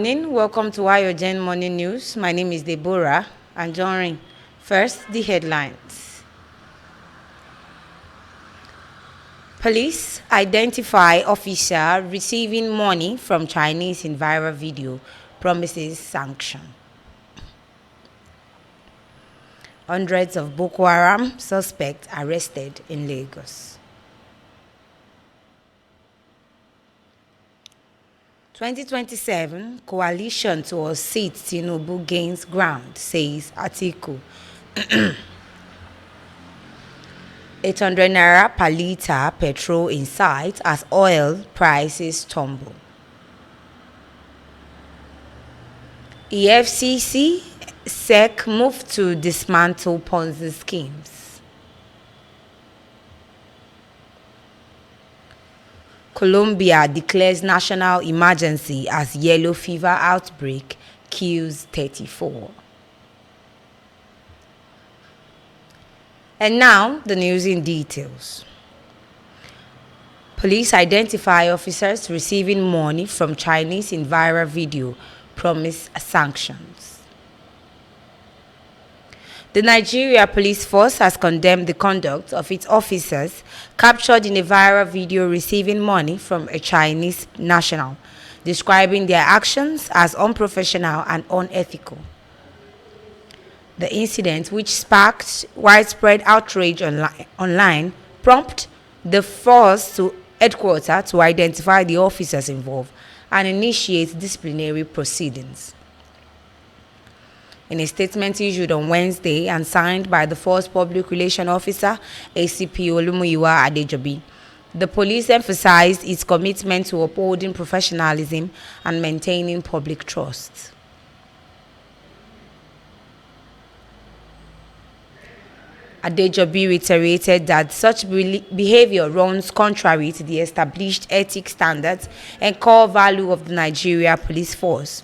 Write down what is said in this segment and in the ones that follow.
morning. Welcome to Ayogen Morning News. My name is Deborah Anjorin. First, the headlines. Police identify officer receiving money from Chinese in viral video, promises sanction. Hundreds of Boko Haram suspects arrested in Lagos. 2027 coalition to unseat Tinubu gains ground, says Atiku. 800 naira per litre petrol in sight as oil prices tumble. EFCC, SEC move to dismantle Ponzi schemes. Colombia declares national emergency as yellow fever outbreak kills 34. And now, the news in details. Police identify officers receiving money from Chinese in viral video, promise sanctions. The Nigeria Police Force has condemned the conduct of its officers captured in a viral video receiving money from a Chinese national, describing their actions as unprofessional and unethical. The incident, which sparked widespread outrage online, prompted the force to headquarters to identify the officers involved and initiate disciplinary proceedings. In a statement issued on Wednesday and signed by the force public relations officer, ACP Olumuyiwa Adejobi, the police emphasized its commitment to upholding professionalism and maintaining public trust. Adejobi reiterated that such behavior runs contrary to the established ethics standards and core value of the Nigeria Police Force.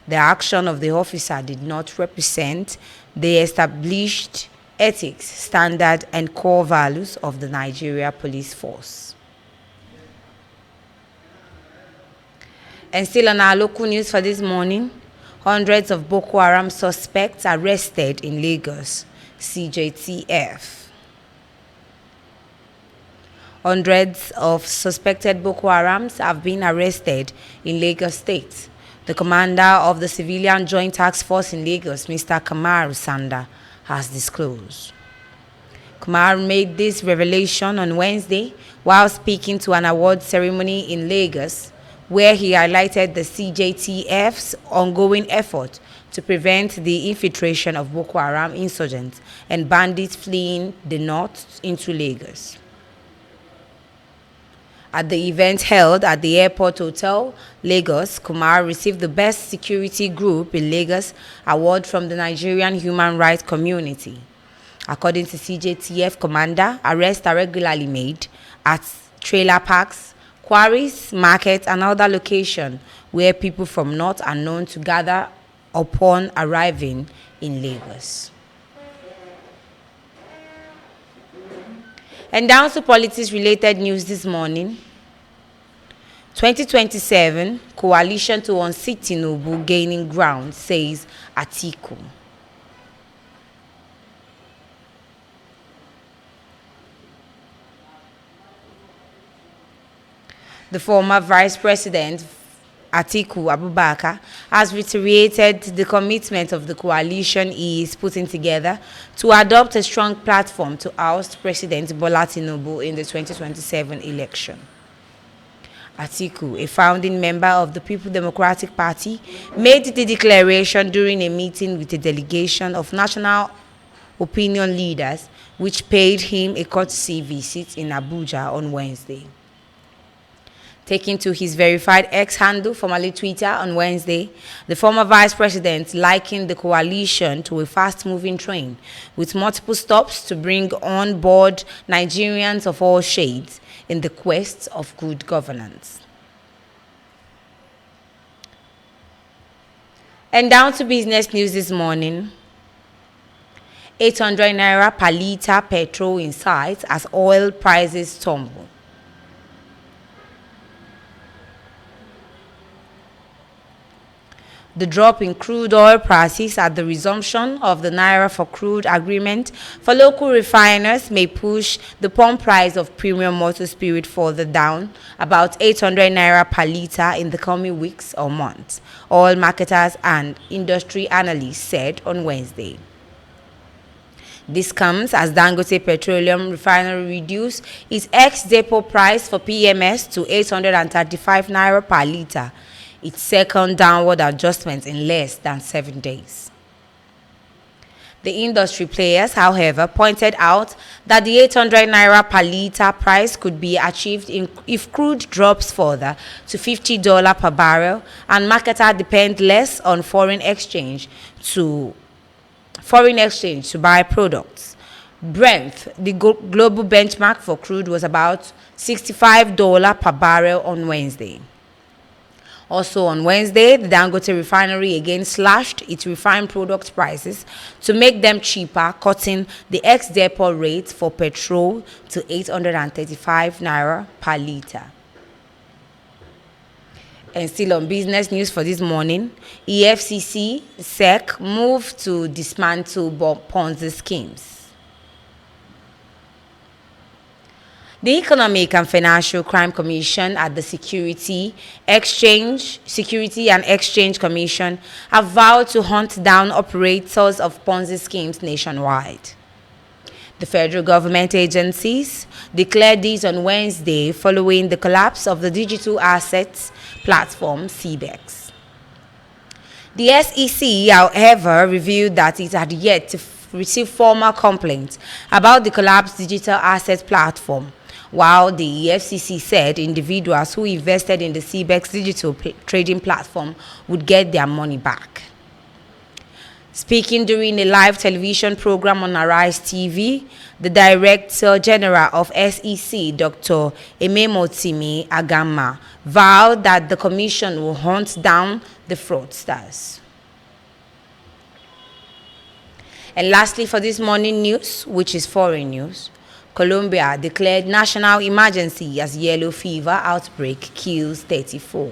The action of the officer did not represent the established ethics, standard, and core values of the Nigeria Police Force. And still on our local news for this morning, hundreds of Boko Haram suspects arrested in Lagos, CJTF. Hundreds of suspected Boko Harams have been arrested in Lagos State. The commander of the Civilian Joint Task Force in Lagos, Mr. Kamaru Sanda, has disclosed. Kamaru made this revelation on Wednesday while speaking to an award ceremony in Lagos, where he highlighted the CJTF's ongoing effort to prevent the infiltration of Boko Haram insurgents and bandits fleeing the north into Lagos. At the event held at the Airport Hotel, Lagos, Kumar received the Best Security Group in Lagos award from the Nigerian human rights community. According to CJTF commander, arrests are regularly made at trailer parks, quarries, markets, and other locations where people from north are known to gather upon arriving in Lagos. And down to politics-related news this morning. 2027 coalition to unseat Tinubu gaining ground, says Atiku. The former Vice President, Atiku Abubakar, has reiterated the commitment of the coalition he is putting together to adopt a strong platform to oust President Bola Tinubu in the 2027 election. Atiku, a founding member of the People Democratic Party, made the declaration during a meeting with a delegation of national opinion leaders, which paid him a courtesy visit in Abuja on Wednesday. Taking to his verified X handle, formerly Twitter, on Wednesday, the former vice president likened the coalition to a fast-moving train with multiple stops to bring on board Nigerians of all shades in the quest of good governance. And down to business news this morning. 800 naira per litre petrol in sight as oil prices tumble. The drop in crude oil prices at the resumption of the Naira for crude agreement for local refiners may push the pump price of premium motor spirit further down, about 800 Naira per litre in the coming weeks or months, oil marketers and industry analysts said on Wednesday. This comes as Dangote Petroleum Refinery reduced its ex-depot price for PMS to 835 Naira per litre, its second downward adjustment in less than 7 days. The industry players, however, pointed out that the 800 Naira per litre price could be achieved if crude drops further to $50 per barrel and marketers depend less on foreign exchange to buy products. Brent, the global benchmark for crude, was about $65 per barrel on Wednesday. Also on Wednesday, the Dangote refinery again slashed its refined product prices to make them cheaper, cutting the ex-depot rate for petrol to 835 Naira per litre. And still on business news for this morning, EFCC SEC moved to dismantle Ponzi schemes. The Economic and Financial Crime Commission at the Security and Exchange Commission have vowed to hunt down operators of Ponzi schemes nationwide. The federal government agencies declared this on Wednesday following the collapse of the digital assets platform CBEX. The SEC, however, revealed that it had yet to receive formal complaints about the collapsed digital assets platform, while the EFCC said individuals who invested in the CBEX digital trading platform would get their money back. Speaking during a live television program on Arise TV, the Director General of SEC, Dr. Ememotimi Agama, vowed that the Commission will hunt down the fraudsters. And lastly, for this morning news, which is foreign news, Colombia declared national emergency as yellow fever outbreak kills 34.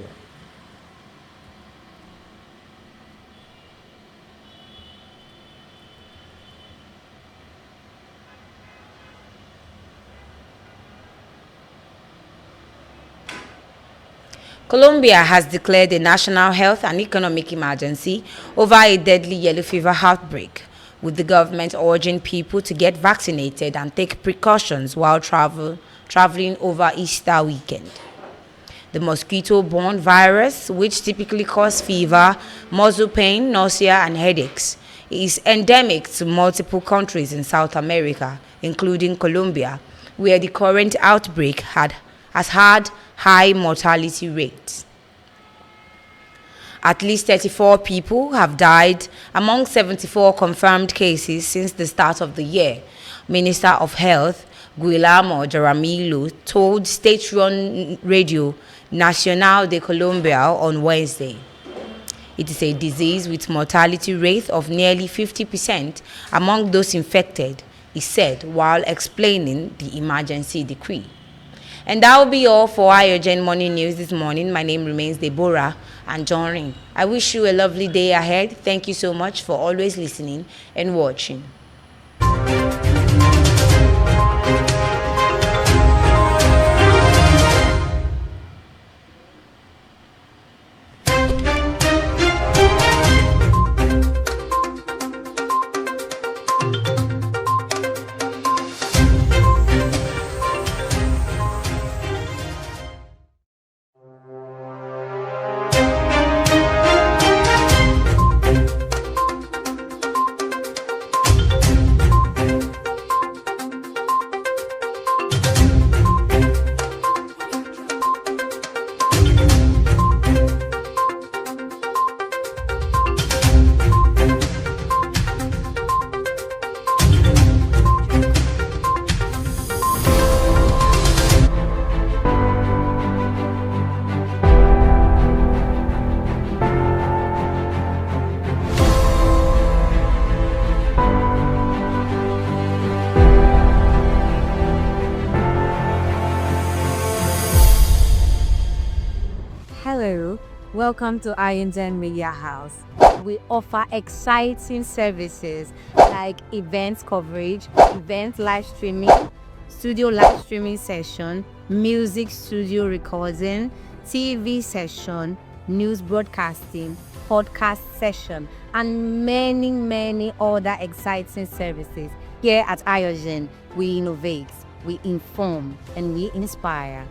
Colombia has declared a national health and economic emergency over a deadly yellow fever outbreak, with the government urging people to get vaccinated and take precautions while traveling over Easter weekend. The mosquito-borne virus, which typically causes fever, muscle pain, nausea, and headaches, is endemic to multiple countries in South America, including Colombia, where the current outbreak has had high mortality rates. At least 34 people have died among 74 confirmed cases since the start of the year, Minister of Health Guillermo Jaramillo told state-run radio Nacional de Colombia on Wednesday. It is a disease with mortality rate of nearly 50% among those infected, he said while explaining the emergency decree. And that will be all for our urgent morning news this morning. My name remains Deborah Anjorin. I wish you a lovely day ahead. Thank you so much for always listening and watching. Welcome to INZEN Media House. We offer exciting services like event coverage, event live streaming, studio live streaming session, music studio recording, TV session, news broadcasting, podcast session, and many other exciting services. Here at IOGEN, we innovate, we inform, and we inspire.